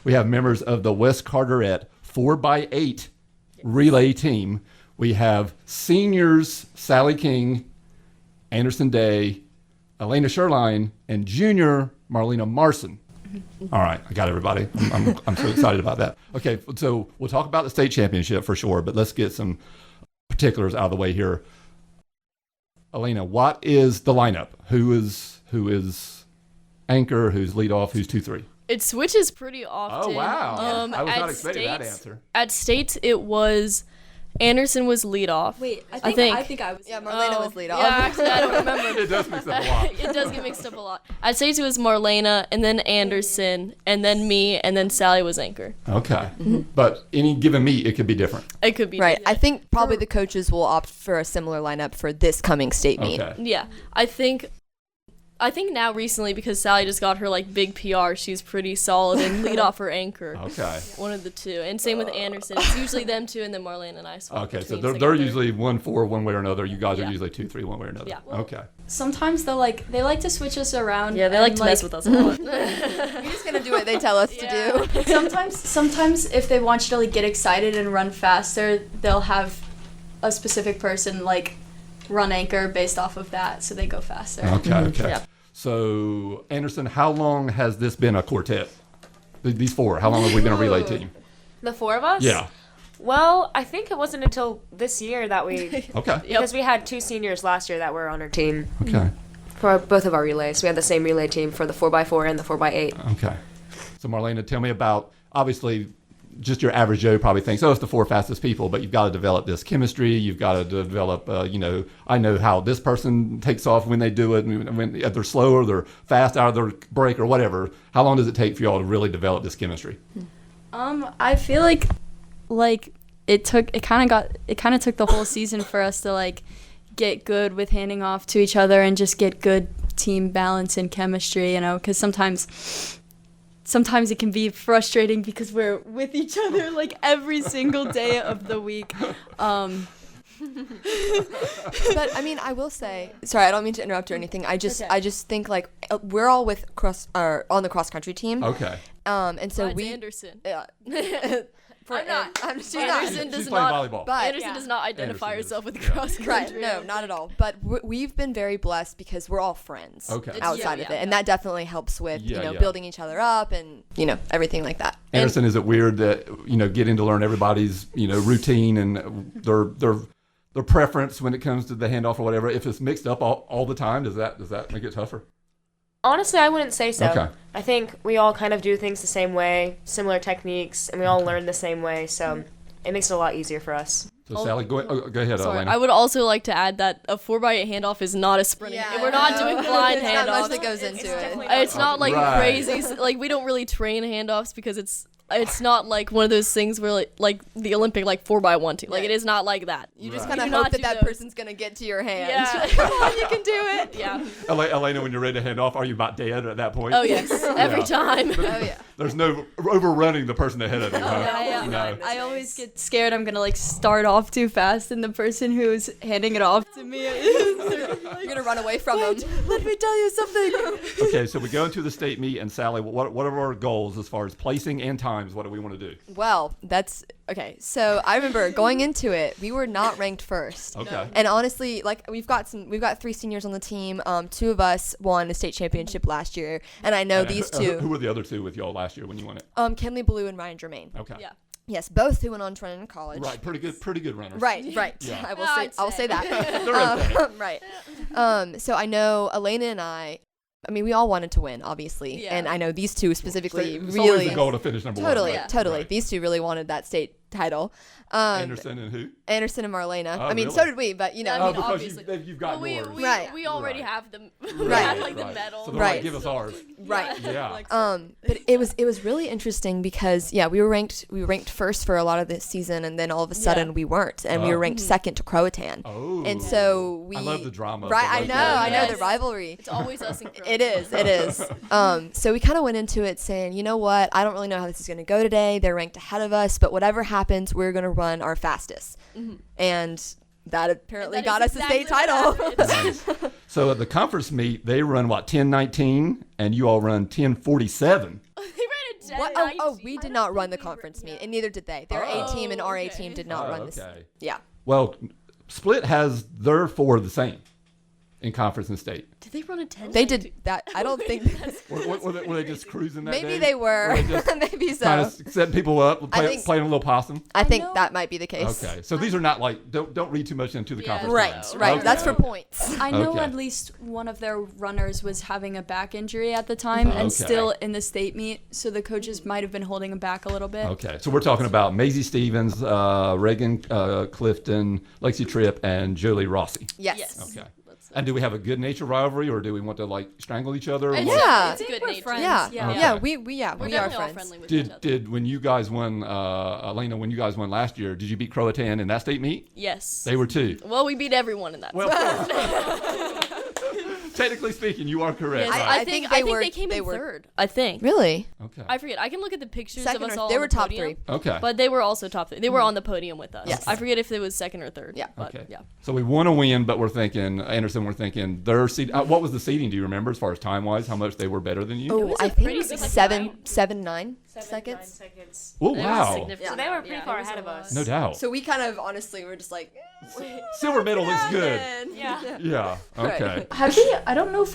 We have members of the West Carteret 4x8 relay team. We have seniors Sally King, Anderson Day, Elena Sherline, and junior Marlena Marson. All right, I got everybody. I'm so excited about that. Okay, so we'll talk about the state championship for sure, but let's get some particulars out of the way here. Elena, what is the lineup? Who is anchor? Who's leadoff? Who's 2-3? It switches pretty often. Oh wow! I was not expecting that States, answer. At States, it was Anderson was leadoff. Wait, I think I was. Yeah, Marlena was leadoff. Yeah, actually, I don't remember. It does mix up a lot. It does get mixed up a lot. At States, it was Marlena, and then Anderson, and then me, and then Sally was anchor. Okay, but any given meet, it could be different. It could be Right. I think probably the coaches will opt for a similar lineup for this coming state meet. Okay. Yeah, I think now recently, because Sally just got her like big PR, she's pretty solid and lead off her anchor. Okay. One of the two, and same with Anderson. It's usually them two, and then Marlene and I. Okay, so they're usually 1-4 one way or another. You guys are usually 2-3 one way or another. Yeah. Okay. Sometimes they like to switch us around. Yeah, they like to mess with us a lot. We're just gonna do what they tell us to do. Sometimes if they want you to like get excited and run faster, they'll have a specific person like run anchor based off of that, so they go faster. Okay. Yeah. So, Anderson, how long has this been a quartet? These four, how long have we been a relay team? The four of us? Yeah. Well, I think it wasn't until this year that we, Okay. because we had two seniors last year that were on our team Okay. for both of our relays. We had the same relay team for the 4x4 and the 4x8. Okay. So, Marlena, tell me about, obviously, just your average Joe probably thinks, oh, it's the four fastest people, but you've got to develop this chemistry. You've got to develop, I know how this person takes off when they do it. When if they're slow or they're fast out of their break or whatever. How long does it take for y'all to really develop this chemistry? I feel like it kind of took the whole season for us to like get good with handing off to each other and just get good team balance and chemistry, because sometimes it can be frustrating because we're with each other like every single day of the week. But I mean, I will say, sorry, I don't mean to interrupt or anything. I just think like we're all with on the cross country team. Okay. And so It's Anderson. I'm not. Anderson She's does playing not. volleyball. But Anderson does not identify Anderson herself with is, yeah. cross country. right, no, not at all. But we've been very blessed because we're all friends Okay. outside of it, and that definitely helps with Yeah. building each other up and everything like that. Anderson, is it weird that getting to learn everybody's routine and their preference when it comes to the handoff or whatever? If it's mixed up all the time, does that make it tougher? Honestly, I wouldn't say so. Okay. I think we all kind of do things the same way, similar techniques, and we all learn the same way, so it makes it a lot easier for us. So Sally, go ahead, Sorry, Elena. I would also like to add that a 4x8 handoff is not a sprinting. Yeah, We're not doing blind There's not much handoffs. that goes into it. definitely It's not like Right. crazy. Like we don't really train handoffs because it's not like one of those things where like the Olympic 4x1 team. Like it is not like that. You just Right. kind of do hope not that do that those. person's gonna get to your hand. Yeah. Come on, you can do it. Yeah. Elena, when you're ready to hand off, are you about dead at that point? Oh yes. Every Yeah. time. Oh yeah. There's no overrunning the person ahead of you. Huh? Yeah. No. I always get scared I'm gonna start off too fast, and the person who's handing it off to me You're gonna run away from them. let me tell you something. Okay, so we go into the state meet, and Sally, what are our goals as far as placing and times? What do we want to do? Well, that's okay. So I remember going into it, we were not ranked first. Okay. And honestly, we've got 3 seniors on the team. 2 of us won a state championship last year, and I know these Who 2. were the other 2 with y'all last year when you won it? Kenley Blue and Ryan Germain. Okay. Yeah. Yes, both who went on to run in college. Right. Pretty good runners. Right. Yeah. I will say that. They're okay. Right. So I know Elena and I mean, we all wanted to win, obviously, Yeah. and I know these 2 specifically It's really. always the goal to finish number Totally, one. Right? totally. Right. These 2 really wanted that state title. Anderson and who? Anderson and Marlena. Oh, I mean, really? so did we, but Yeah, I Oh, mean, because obviously. you've got Well, yours. Right. we already Right. have them. We Right. have the Right. medal. So they're Right. like, give us ours. right. Yeah. But it was really interesting because we were ranked first for a lot of this season, and then all of a sudden we weren't, and we were ranked second to Croatan. Oh. And so we I love the drama. of Right, the I local- know Yes. the rivalry. It's always us and It is. So we kind of went into it saying, you know what, I don't really know how this is going to go today. They're ranked ahead of us, but whatever happens, we're going to run our fastest. And that apparently got us a state title. Nice. So at the conference meet, they run 10:19, and you all run 10:47. They ran it What? Oh, we did not run the conference meet, and neither did they. Their A team and our A team did not run this. Okay. Yeah. Well, Split has their 4 the same in conference and state. Did they run a 10? They did that. I don't think. Were they just cruising that day? Maybe they were. Maybe so. Kind of setting people up, playing a little possum. I think that might be the case. Okay, so these are not like don't read too much into the conference. Right, plans. right. Okay. That's for points. I know Okay. at least one of their runners was having a back injury at the time and still in the state meet, so the coaches might have been holding him back a little bit. Okay, so we're talking about Maisie Stevens, Reagan Clifton, Lexi Tripp, and Jolie Rossi. Yes. Okay. And do we have a good nature rivalry, or do we want to like strangle each other? Or what? Yeah. It's good nature. friends. Yeah. Yeah. Yeah. Okay. We are We're definitely all friends. friendly with each other. Did when you guys won, Elena? When you guys won last year, did you beat Croatan in that state meet? Yes. They were too. Well, we beat everyone in that. Well, technically speaking, you are correct. Yes, right? I think they came in third. I think. Really? Okay. I forget. I can look at the pictures Second of us or all. they on were the top podium, 3. Okay. but they were also top 3. They were on the podium with us. Yes. I forget if it was second or third. Yeah. But, Okay. yeah. So we want to win, but we're thinking Anderson. We're thinking their seed. What was the seeding? Do you remember as far as time wise? How much they were better than you? Oh, was I a think pretty good, like, 9 7, 9 seconds. seconds. Oh It was wow! significant. So they were pretty Yeah, far it was ahead a of lot. us. No doubt. So we kind of honestly were just like, Silver medal looks good. Yeah. Yeah. Okay. I don't know if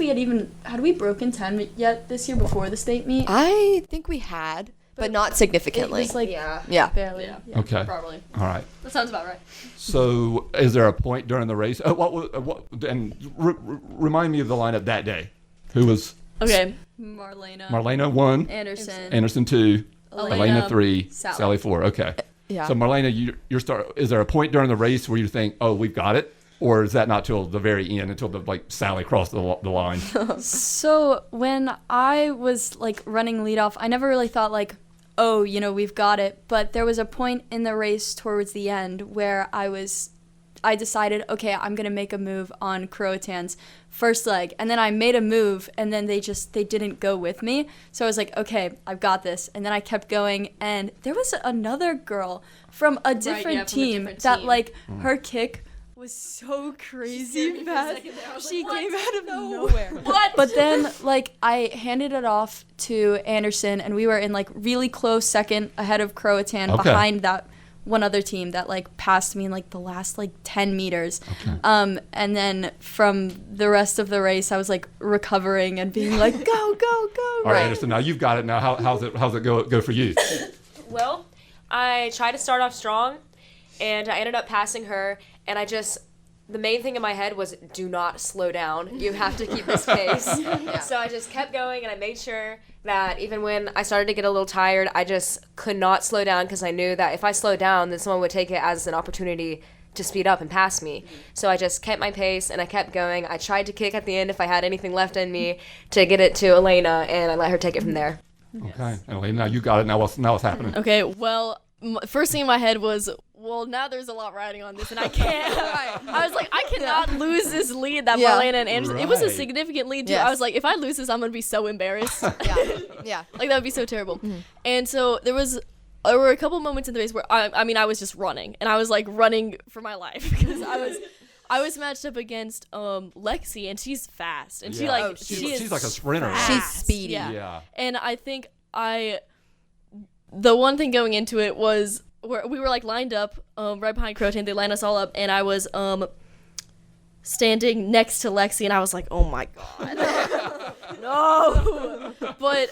had we broken 10 yet this year before the state meet? I think we had, but not significantly. It was like Yeah. barely. Yeah. Okay. Probably. All right. That sounds about right. So, is there a point during the race? And remind me of the lineup that day. Who was Okay. Marlena, Marlena 1, Anderson, Anderson 2, Elena 3, Sally. Sally 4. Okay. Yeah. So Marlena, you're start. Is there a point during the race where you think, oh, we've got it, or is that not till the very end, until Sally crossed the line? So when I was like running leadoff, I never really thought like, oh, we've got it. But there was a point in the race towards the end where I decided, okay, I'm gonna make a move on Croatan's first leg, and then I made a move, and then they didn't go with me. So I was like, okay, I've got this, and then I kept going, and there was another girl from a different team that like her kick was so crazy fast. She came out of nowhere. What? But then like I handed it off to Anderson, and we were in like really close second ahead of Croatan, Okay. behind that one other team that like passed me in like the last like 10 meters. And then from the rest of the race, I was like recovering and being like, go, go, go. All right, Anderson. Now you've got it. Now how's it go for you? Well, I tried to start off strong, and I ended up passing her, and the main thing in my head was, do not slow down. You have to keep this pace. So I just kept going, and I made sure that even when I started to get a little tired, I just could not slow down, because I knew that if I slowed down, then someone would take it as an opportunity to speed up and pass me. So I just kept my pace, and I kept going. I tried to kick at the end if I had anything left in me to get it to Elena, and I let her take it from there. Okay. And Elena, now you got it. Now what's happening? Okay. Well, first thing in my head was, well, now there's a lot riding on this, and I can't. I was like, I cannot lose this lead that Yeah. Marlena and Anderson. It was a Right. significant lead too. Yes. I was like, if I lose this, I'm gonna be so embarrassed. Yeah. Like that would be so terrible. And so there were a couple moments in the race where I was just running, and I was like running for my life, because I was matched up against Lexi, and she's fast, and Yeah. she's like a sprinter. fast. She's speedy. Yeah. And I think the one thing going into it was we were like lined up right behind Croatan. They lined us all up, and I was standing next to Lexi, and I was like, oh my god, no. But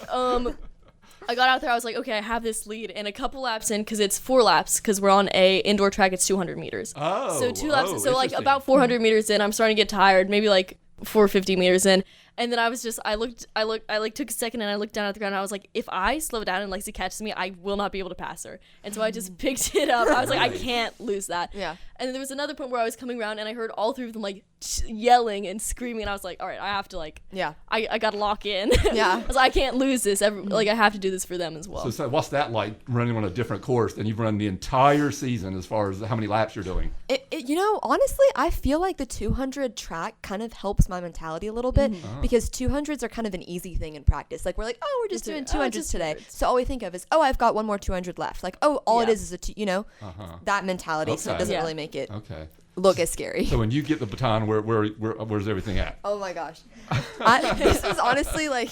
I got out there. I was like, okay, I have this lead, and a couple laps in, because it's 4 laps, because we're on a indoor track. It's 200 meters. Oh. So 2 laps. So like interesting. about 400 meters in, I'm starting to get tired. Maybe like 450 meters in. And then I was just, I took a second, and I looked down at the ground, and I was like, if I slow down and Lexi catches me, I will not be able to pass her. And so I just picked it up. I was like, I can't lose that. Yeah. And then there was another point where I was coming around, and I heard all 3 of them like yelling and screaming, and I was like, all right, I have to like, Yeah. I gotta lock in. Yeah. I was like, I can't lose this. Like I have to do this for them as well. So what's that like, running on a different course than you've run the entire season, as far as how many laps you're doing? Honestly, I feel like the 200 track kind of helps my mentality a little bit, because 200s are kind of an easy thing in practice. Like we're like, oh, we're just doing 200s just today. 200s. So all we think of is, oh, I've got one more 200 left. Like, oh, all it is a that mentality. So it Okay. doesn't Yeah. really make it Okay. look as scary. So when you get the baton, where's everything at? Oh my gosh. This was honestly like,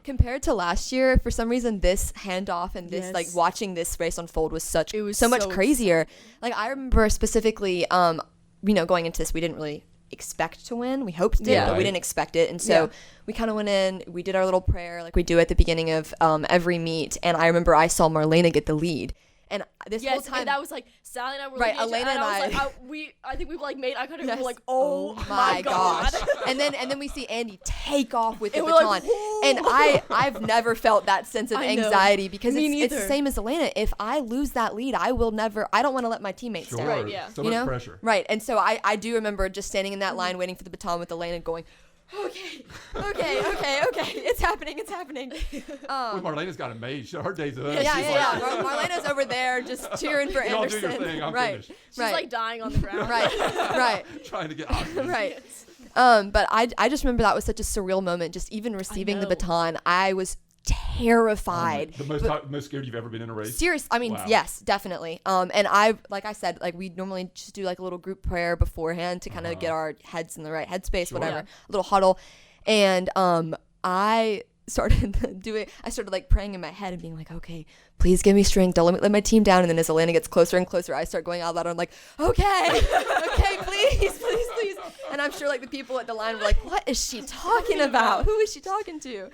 compared to last year, for some reason, this handoff and this like watching this race unfold was so much crazier. Like I remember specifically, going into this, we didn't really expect to win. We hoped to, but we didn't expect it, and so we kind of went in. We did our little prayer like we do at the beginning of every meet, and I remember I saw Marlena get the lead. And this whole time, and that was like Sally and I were right. looking Elena at each other, and I was like, I think we like made eye contact. Yes. We were like, oh my gosh. and then we see Andy take off with the baton, like, and I've never felt that sense of anxiety because it's the same as Elena. If I lose that lead, I don't want to let my teammates down. Right, yeah. So much pressure. Right, and so I do remember just standing in that line waiting for the baton with Elena going, okay, it's happening. Well, Marlena's got a maid. Her day's up. Yeah. Marlena's over there just cheering for Y'all Anderson. do your thing. I'm right. finished. She's like dying on the ground. Right. Trying to get oxygen. Right. But I just remember that was such a surreal moment. Just even receiving the baton, I was terrified. The most scared you've ever been in a race? Serious. I mean, yes, definitely. And like I said, like we normally just do like a little group prayer beforehand to kind of get our heads in the right headspace, whatever, a little huddle. And I started like praying in my head and being like, okay, please give me strength. Don't let my team down. And then as Elena gets closer and closer, I start going out loud. I'm like, okay, please. And I'm sure like the people at the line were like, what is she talking about? Who is she talking to?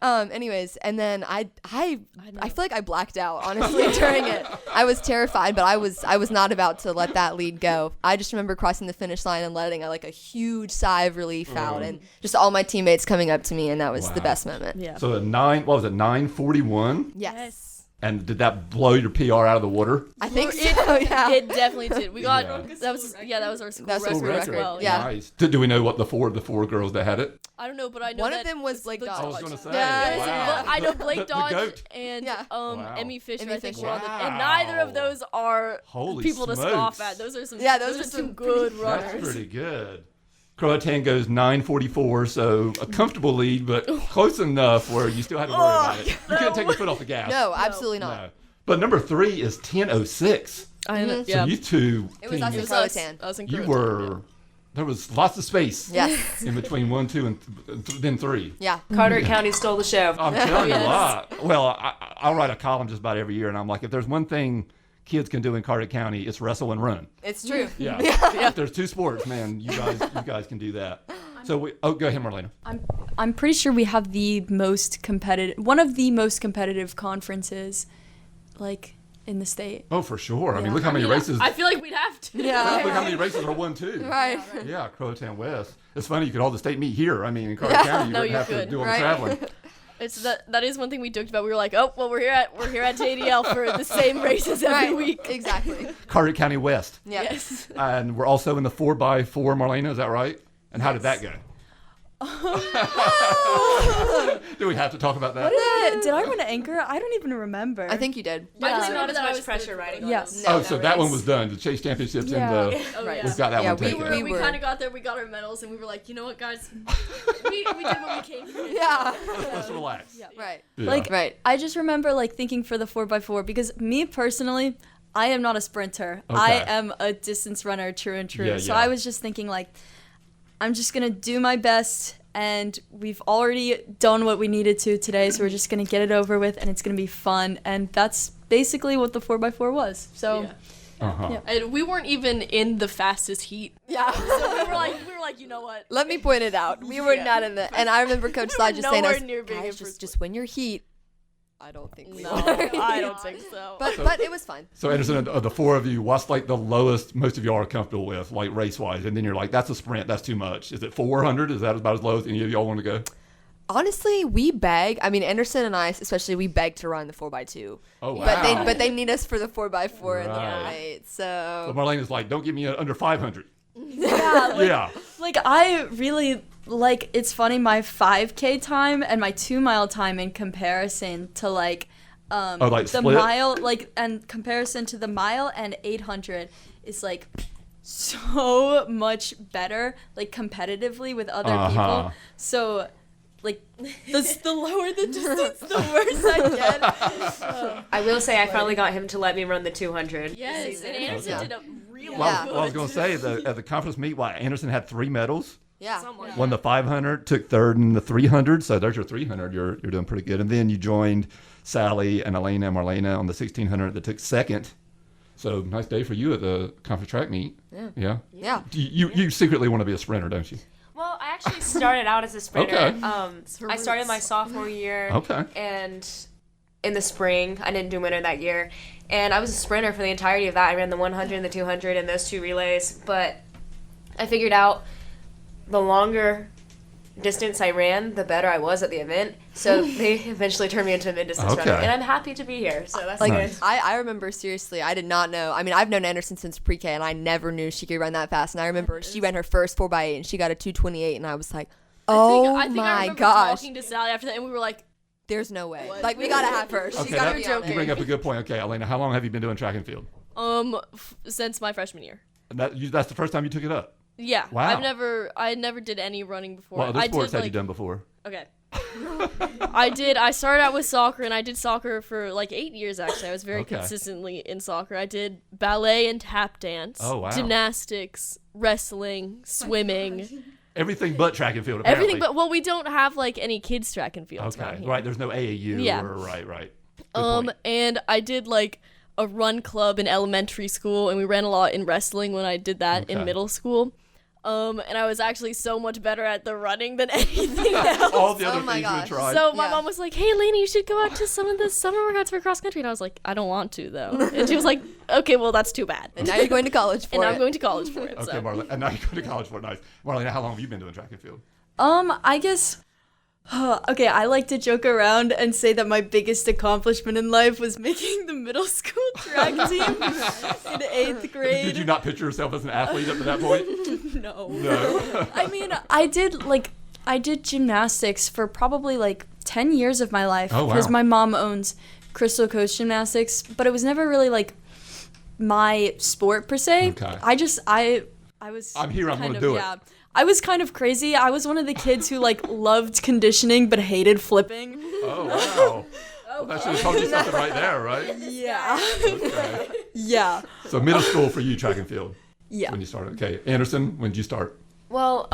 Anyways, and then I feel like I blacked out honestly during it. I was terrified, but I was not about to let that lead go. I just remember crossing the finish line and letting like a huge sigh of relief out, and just all my teammates coming up to me, and that was the best moment. Yeah. So at 9:41? Yes. And did that blow your PR out of the water? I think so. Yeah. It definitely did. We got that was our school record as well. Yeah. Nice. Do we know what the four girls that had it? I don't know, but I know one that of them was Blake Dodge. I was going to say. Yeah. I know Blake The Dodge goat. and Wow. Emmy Fisher. Emmy I think Fisher. were on and neither of those are Holy people to smokes. scoff at. Those are some. Those are some good runners. That's pretty good. Croatan goes 9:44, so a comfortable lead, but close enough where you still had to worry about it. You couldn't take your foot off the gas. No, absolutely not. No. But number 3 is 10:06. I know. So you two It was teams, us in Croatan. Us in you Croatan, were there was lots of space Yes. in between 1, 2, and then 3. Yeah. Carteret County stole the show. I'm telling you what. Well, I'll write a column just about every year, and I'm like, if there's one thing kids can do in Carteret County, it's wrestle and run. It's true. Yeah. If there's 2 sports, man, you guys can do that. So go ahead, Marlena. I'm pretty sure we have one of the most competitive conferences, like in the state. Oh, for sure. I mean, look how many races. I feel like we'd have to. Yeah. Look how many races are won too. Right. Yeah, Croatan West. It's funny you could all the state meet here. I mean, in Carteret County, you No, wouldn't you have to could. do all the Right. traveling. It's that is one thing we joked about. We were like, oh well, we're here at JDL for the same races every week. Exactly. Carteret County West, Yeah. Yes. and we're also in the 4x4. Marlena, is that right? And how did that go? Do we have to talk about that? Did I run an anchor? I don't even remember. I think you did. Definitely not as that I much was pressure third. riding on Yes. them. Oh, so that one was done. The Chase Championships in the. Oh, Right. yeah. We've got that Yeah, one we taken. were- We kind of got there. We got our medals, and we were like, you know what, guys, we did what we came for. Yeah. Let's relax. Right. Yeah. Like, Right. I just remember like thinking for the 4x4 because me personally, I am not a sprinter. Okay. I am a distance runner, true and true. Yeah, So yeah. I was just thinking like, I'm just gonna do my best, and we've already done what we needed to today, so we're just gonna get it over with, and it's gonna be fun, and that's basically what the 4x4 was. So. Yeah. Uh-huh. And we weren't even in the fastest heat. Yeah. So we were like, you know what? Let me point it out. We were not in the. And I remember Coach We Sly were just saying, nowhere us, near being guys, in first just win your heat. I don't think we No, were. I don't think so. But it was fun. So Anderson, of the 4 of you, what's like the lowest most of y'all are comfortable with, like race wise? And then you're like, that's a sprint, that's too much. Is it 400? Is that about as low as any of y'all want to go? Honestly, we beg. I mean, Anderson and I, especially, we beg to run the 4x2. Oh wow! But they need us for the 4x4 in the Right. night. So So Marlena's like, don't give me under 500. Yeah, like, Yeah. like I really like. It's funny. My 5K time and my 2 mile time in comparison to like, like the split? mile, like, and comparison to the mile and 800 is like so much better, like competitively with other people. So, like, the lower the distance, the worse I get. I will say I finally got him to let me run the 200. Yes, and Anderson did a really Well, good. I was going to say, at the conference meet, Anderson had 3 medals. Yeah. Someone. Won the 500, took third in the 300. So there's your 300. You're doing pretty good. And then you joined Sally and Elena and Marlena on the 1600 that took second. So nice day for you at the conference track meet. Yeah. Yeah. You secretly want to be a sprinter, don't you? Well, I actually started out as a sprinter. Okay. I started my sophomore year. Okay. And in the spring, I didn't do winter that year. And I was a sprinter for the entirety of that. I ran the 100 and the 200 and those 2 relays. But I figured out the longer distance I ran, the better I was at the event. So they eventually turned me into a mid-distance runner. And I'm happy to be here. So that's Like, good. I remember, seriously, I did not know. I mean, I've known Anderson since pre-K, and I never knew she could run that fast. And I remember she ran her first 4x8, and she got a 2:28, and I was like, oh I think I my remember gosh. talking to Sally after that, and we were like, There's no way. Like, we got to have her. She's Okay, got to that, be on you it. bring up a good point. Okay, Elena, how long have you been doing track and field? since my freshman year. And that's the first time you took it up? Yeah. Wow. I never did any running before. What other I sports did, had you done before? Okay. I started out with soccer, and I did soccer for like 8 years, actually. I was very Okay. consistently in soccer. I did ballet and tap dance. Oh, wow. Gymnastics, wrestling, swimming. Everything but track and field, apparently. Everything but, well, we don't have like any kids track and fields around Okay, here. right. There's no AAU. Yeah. Right. Good point. And I did like a run club in elementary school, and we ran a lot in wrestling when I did that Okay. in middle school. And I was actually so much better at the running than anything else. All the other Oh my things you gosh. tried. So my Yeah. mom was like, "Hey, Lainey, you should go out to some of the summer workouts for cross country." And I was like, "I don't want to though." And she was like, "Okay, well that's too bad." And now you're going to college for And it. I'm going to college for it. Okay, So. Marlene. And now you're going to college for it. Nice. Marlene, how long have you been doing track and field? I guess. Okay, I like to joke around and say that my biggest accomplishment in life was making the middle school track team in 8th grade. Did you not picture yourself as an athlete up to that point? No. No. I mean, I did gymnastics for probably like 10 years of my life Oh, wow. because my mom owns Crystal Coast Gymnastics, but it was never really like my sport per se. Okay. I was I'm here, I'm kind gonna of- do it. yeah. I was kind of crazy. I was one of the kids who like loved conditioning but hated flipping. Oh, wow. Well, that should have told you something right there, right? Yeah. Okay. Yeah. So middle school for you, track and field, Yeah. when you started. Okay, Anderson, when did you start? Well,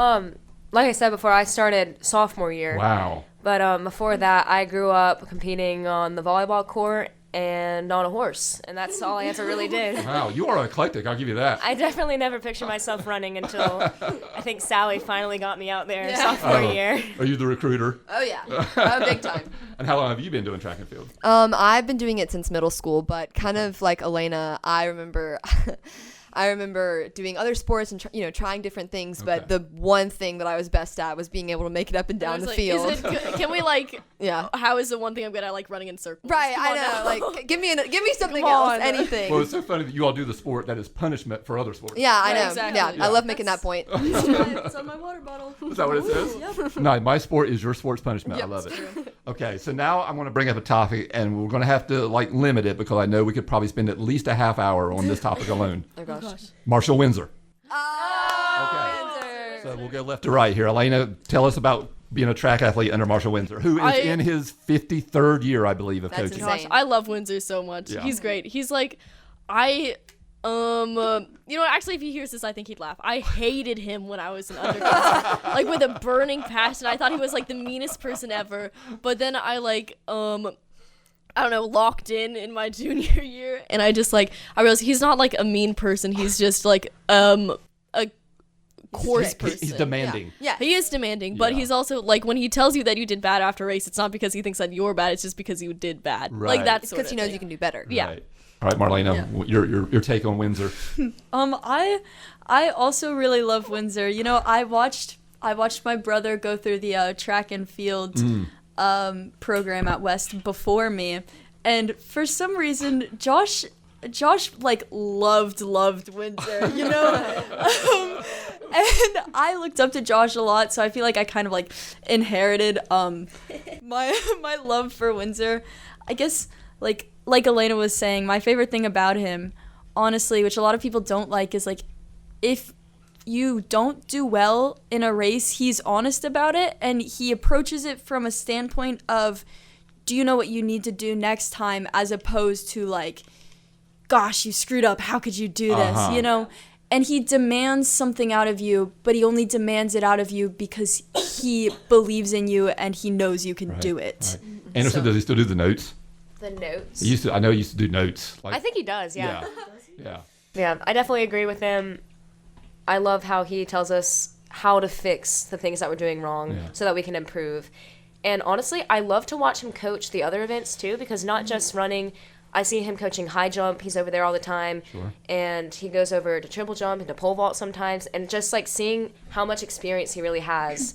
like I said before, I started sophomore year. Wow. But before that, I grew up competing on the volleyball court and on a horse. And that's all I ever really did. Wow, you are eclectic, I'll give you that. I definitely never pictured myself running until I think Sally finally got me out there sophomore Oh. year. Are you the recruiter? Oh, yeah. Oh, big time. And how long have you been doing track and field? I've been doing it since middle school, but kind of like Elena, I remember doing other sports and trying different things. Okay. But the one thing that I was best at was being able to make it up and I down was the like, field. Can we like? Yeah. How is the one thing I'm good at, like running in circles? Right, Come I on know. now. Like, give me something Come else, on. anything. Well, it's so funny that you all do the sport that is punishment for other sports. Yeah, I Right, know. exactly. Yeah, I love making that point. It's on my water bottle. Is that what it says? No, my sport is your sport's punishment. I love it. Okay, so now I'm going to bring up a topic, and we're going to have to like limit it because I know we could probably spend at least a half hour on this topic alone. Oh gosh. Marshall Windsor. Oh, Okay. So we'll go left to right here. Elena, tell us about being a track athlete under Marshall Windsor, who is in his 53rd year, I believe, of That's coaching. insane. Gosh, I love Windsor so much. Yeah. He's great. He's like, actually, if he hears this, I think he'd laugh. I hated him when I was an undergrad, like with a burning passion. I thought he was like the meanest person ever. But then I I don't know, locked in my junior year, and I realized he's not like a mean person. He's just like a coarse person. He's demanding. Yeah. He is demanding, but Yeah. he's also like when he tells you that you did bad after a race, it's not because he thinks that you're bad. It's just because you did bad. Right. Like that's Because he knows you can do better. Yeah. Right. All right, Marlena, your take on Windsor. I also really love Windsor. You know, I watched my brother go through the track and field program at West before me, and for some reason Josh like loved Windsor, you know. And I looked up to Josh a lot, so I feel like I kind of like inherited my love for Windsor. I guess like Elena was saying, my favorite thing about him, honestly, which a lot of people don't like, is like if you don't do well in a race, he's honest about it, and he approaches it from a standpoint of, do you know what you need to do next time, as opposed to like, gosh, you screwed up, how could you do this, you know? and he demands something out of you, but he only demands it out of you because he believes in you and he knows you can do it. Right. Anderson, does he still do the notes? The notes. I know he used to do notes. Like, I think he does, yeah. Yeah. Yeah, I definitely agree with him. I love how he tells us how to fix the things that we're doing wrong so that we can improve. And honestly, I love to watch him coach the other events too, because not just running, I see him coaching high jump. He's over there all the time. Sure. And he goes over to triple jump and to pole vault sometimes. And just like seeing how much experience he really has,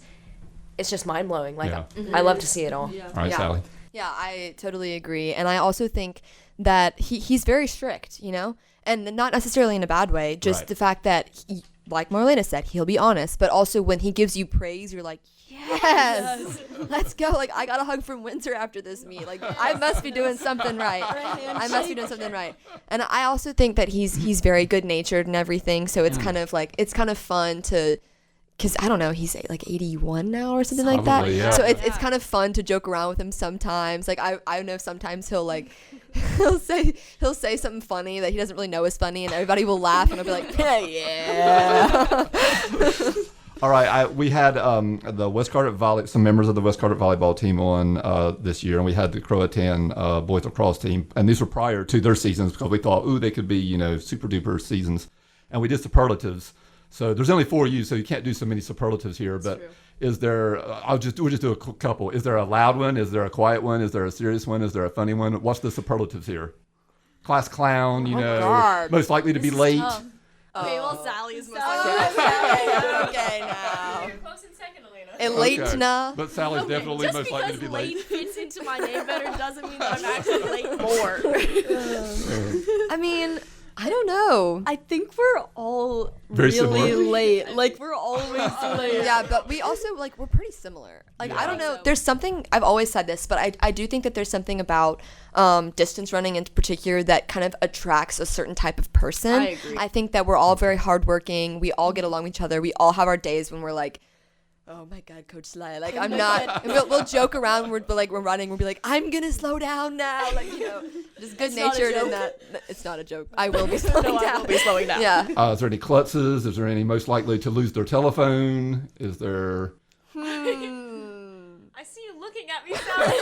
it's just mind blowing. Like, I love to see it all. All right, Sally. Yeah, I totally agree. And I also think that he's very strict, you know, and not necessarily in a bad way, just the fact that, like Marlena said, he'll be honest, but also when he gives you praise, you're like, yes, let's go. Like, I got a hug from Winter after this meet. Like, I must be doing something right. I must be doing something right. And I also think that he's very good natured and everything. So it's kind of like, it's kind of fun to, because I don't know, he's like 81 now or something like that. Yeah. So it's kind of fun to joke around with him sometimes. Like I know sometimes he'll like he'll say something funny that he doesn't really know is funny, and everybody will laugh, and I'll be like, yeah. All right, we had the West Carteret some members of the West Carteret volleyball team on this year, and we had the Croatan boys lacrosse team, and these were prior to their seasons because we thought, ooh, they could be, you know, super duper seasons, and we did superlatives. So there's only 4 of you, so you can't do so many superlatives here. But is there? We'll just do a couple. Is there a loud one? Is there a quiet one? Is there a serious one? Is there a funny one? What's the superlatives here? Class clown, you know, God. most likely to be late. Okay, well, Sally is most Okay, now. You're close in second, Elena. And late now. But Sally's definitely Just most likely because to be late late. fits into my name better doesn't mean that I'm actually late more. I mean, I don't know. I think we're all Very really similar. late. Like, we're always late. Yeah, but we also, like, we're pretty similar. Like, I don't know. There's something, I've always said this, but I do think that there's something about distance running in particular that kind of attracts a certain type of person. I agree. I think that we're all very hardworking. We all get along with each other. We all have our days when we're like, oh my God, Coach Sly. Like, I'm not. And we'll joke around. We're running. We'll be like, I'm gonna slow down now. Like, you know, just good natured and that. It's not a joke. I will be slowing down. I will be slowing down. Yeah. Is there any klutzes? Is there any most likely to lose their telephone? Is there? I see you looking at me, Sally.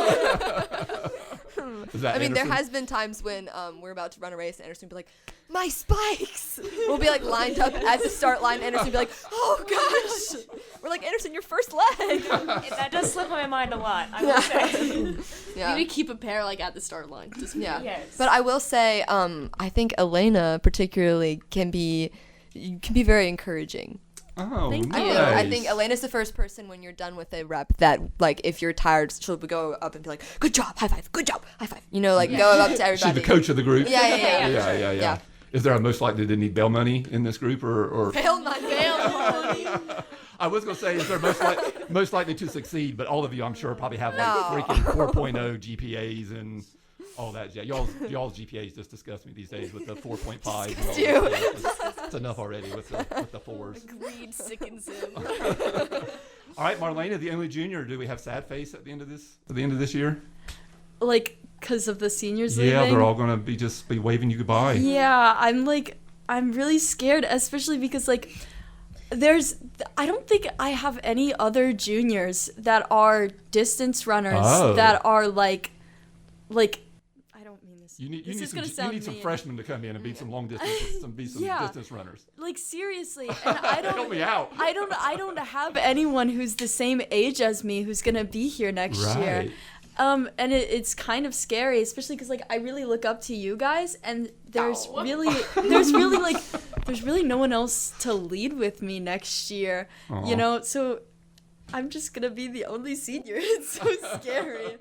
Is that I mean, there Anderson? has been times when we're about to run a race and Anderson will be like, my spikes! We'll be like lined up at the start line. Anderson will be like, oh gosh! We're like, Anderson, your first leg! That does slip my mind a lot, I will say. Yeah. You need to keep a pair like at the start line. Just Yeah. Yes. But I will say, I think Elena particularly can be very encouraging. Oh, Thank nice. you. I think Elena's the first person when you're done with a rep that, like, if you're tired, she'll go up and be like, good job, high five, good job, high five. You know, like, go up to She's everybody. the coach of the group. Yeah. Yeah. Is there a most likely to need bail money in this group, or? Bail money. I was gonna say, is there most likely to succeed? But all of you, I'm sure, probably have like No. freaking 4.0 GPAs and all that. Yeah, y'all's GPAs just disgust me these days with the 4.5. Disgust you. It's enough already with the fours. Greed sickens him. All right, Marlena, the only junior. Do we have sad face at the end of this year? Like, because of the seniors leaving? Yeah, they're all gonna be waving you goodbye. Yeah, I'm really scared, especially because, like, I don't think I have any other juniors that are distance runners that are like, I don't mean this. You need this is some gonna sound some mean. freshmen to come in and be some long distance, some Yeah. distance runners. Like, seriously, and I don't. Help me out. I don't have anyone who's the same age as me who's gonna be here next year. Right. And it's kind of scary, especially because, like, I really look up to you guys, and there's really no one else to lead with me next year, you know. So I'm just gonna be the only senior. It's so scary.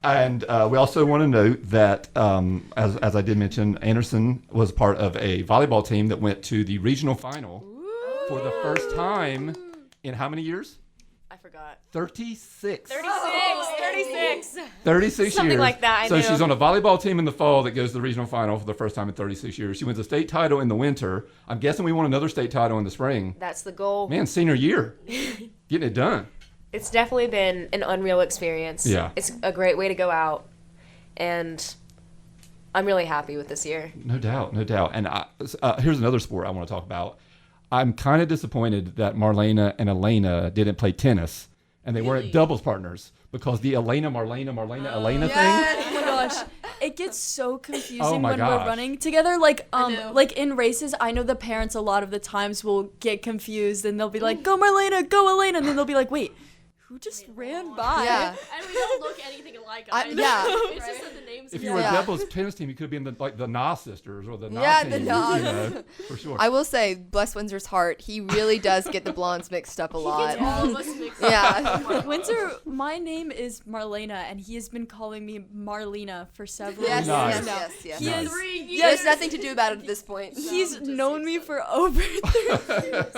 And we also want to note that, as I did mention, Anderson was part of a volleyball team that went to the regional final for the first time in how many years? I forgot. 36. 36. 36 Something years. like that, I So knew. she's on a volleyball team in the fall that goes to the regional final for the first time in 36 years. She wins a state title in the winter. I'm guessing we won another state title in the spring. That's the goal. Man, senior year. Getting it done. It's definitely been an unreal experience. Yeah. It's a great way to go out. And I'm really happy with this year. No doubt, no doubt. And here's another sport I want to talk about. I'm kind of disappointed that Marlena and Elena didn't play tennis, and they weren't doubles partners, because the Elena thing. Oh my gosh, it gets so confusing Oh my when gosh. we're running together. Like know. like in races, I know the parents a lot of the times will get confused and they'll be like, "Go Marlena, go Elena," and then they'll be like, "Wait, who just ran by?" Yeah. And we don't look anything alike. Yeah. It's just that the names. If are you were a Yeah. doubles tennis team, you could have been the Na sisters or the Na Yeah, team. the Na. You know, for sure. I will say, bless Windsor's heart, he really does get the blondes mixed up a lot. all of us mixed Yeah. Windsor, my name is Marlena, and he has been calling me Marlena for several Yes, years Nice. yes, now. yes, yes. He Nice. is, Three years. There's nothing to do about it at this point. he's known me for over 3 years.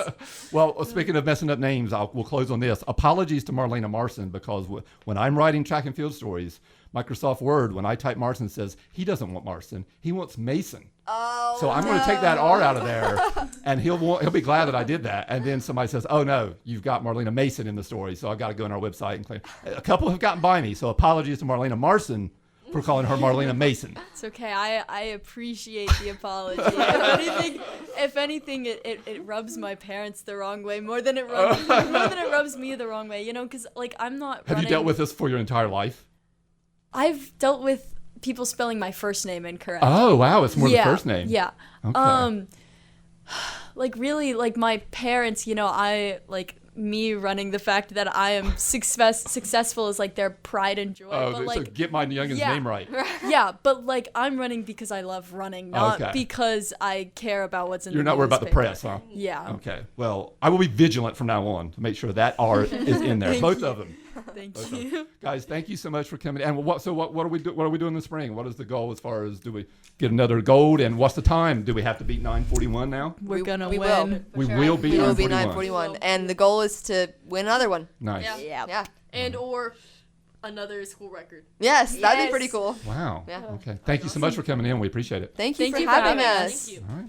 Well, speaking of messing up names, we'll close on this. Apologies to Marlena Marson, because when I'm writing track and field stories, Microsoft Word, when I type Marson, says he doesn't want Marson, he wants Mason. Oh, So I'm going to take that R out of there, and he'll be glad that I did that. And then somebody says, "Oh no, you've got Marlena Mason in the story," so I've got to go on our website and claim. A couple have gotten by me, so apologies to Marlena Marson for calling her Marlena Mason. It's okay. I appreciate the apology. If anything, it rubs my parents the wrong way more than it rubs me the wrong way. You know, because like I'm not. Have you dealt with this for your entire life? I've dealt with people spelling my first name incorrect. Oh wow, it's more the first name. Yeah. Okay. Like really, like my parents, you know, I like me running the fact that I am successful is like their pride and joy. Oh, but so like, get my youngest yeah. name right. yeah, but like I'm running because I love running, not Okay. because I care about what's in You're the not worried about the newspaper. press, huh? Yeah. Okay. Well, I will be vigilant from now on to make sure that R is in there. Both of them. Thank you. Guys, thank you so much for coming. And what are we doing in the spring? What is the goal as far as, do we get another gold, and what's the time? Do we have to beat 9:41 now? We're gonna we win. We will beat We will 9:41. be 9:41, and the goal is to win another one. Nice. Yeah. Yeah. And or another school record. Yes, that'd be Yes. pretty cool. Wow. Yeah. Okay. Thank you so much for coming in. We appreciate it. Thank you Thank for you for having having us. Thank you. All right.